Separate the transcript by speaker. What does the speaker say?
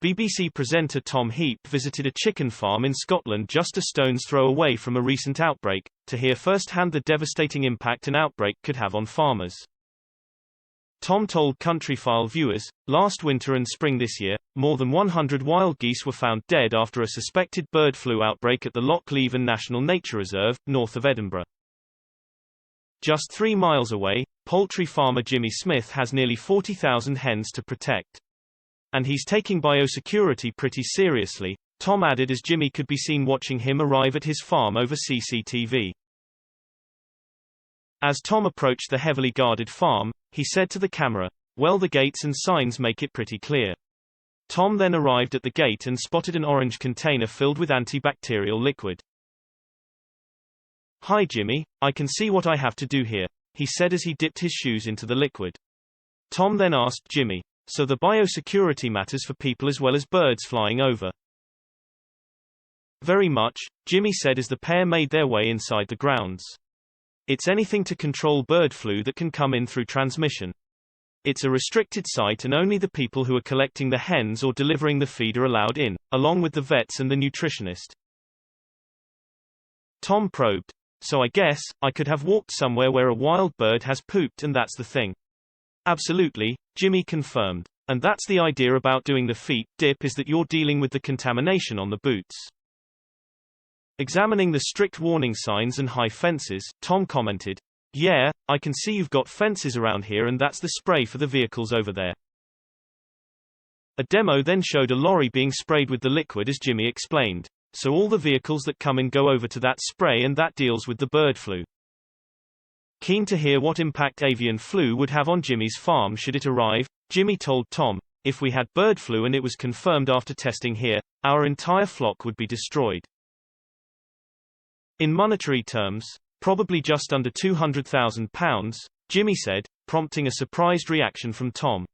Speaker 1: BBC presenter Tom Heap visited a chicken farm in Scotland just a stone's throw away from a recent outbreak, to hear firsthand the devastating impact an outbreak could have on farmers. Tom told Countryfile viewers, last winter and spring this year, more than 100 wild geese were found dead after a suspected bird flu outbreak at the Loch Leven National Nature Reserve, north of Edinburgh. Just 3 miles away, poultry farmer Jimmy Smith has nearly 40,000 hens to protect. And he's taking biosecurity pretty seriously, Tom added as Jimmy could be seen watching him arrive at his farm over CCTV. As Tom approached the heavily guarded farm, he said to the camera, "Well, the gates and signs make it pretty clear." Tom then arrived at the gate and spotted an orange container filled with antibacterial liquid. "Hi Jimmy, I can see what I have to do here," he said as he dipped his shoes into the liquid. Tom then asked Jimmy, "So the biosecurity matters for people as well as birds flying over?" "Very much," Jimmy said as the pair made their way inside the grounds. "It's anything to control bird flu that can come in through transmission. It's a restricted site and only the people who are collecting the hens or delivering the feed are allowed in, along with the vets and the nutritionist." Tom probed, "So I guess, I could have walked somewhere where a wild bird has pooped and that's the thing?" "Absolutely," Jimmy confirmed. "And that's the idea about doing the feet dip is that you're dealing with the contamination on the boots." Examining the strict warning signs and high fences, Tom commented, "Yeah, I can see you've got fences around here and that's the spray for the vehicles over there." A demo then showed a lorry being sprayed with the liquid as Jimmy explained. "So all the vehicles that come in go over to that spray and that deals with the bird flu." Keen to hear what impact avian flu would have on Jimmy's farm should it arrive, Jimmy told Tom, "If we had bird flu and it was confirmed after testing here, our entire flock would be destroyed." In monetary terms, probably just under £200,000, Jimmy said, prompting a surprised reaction from Tom.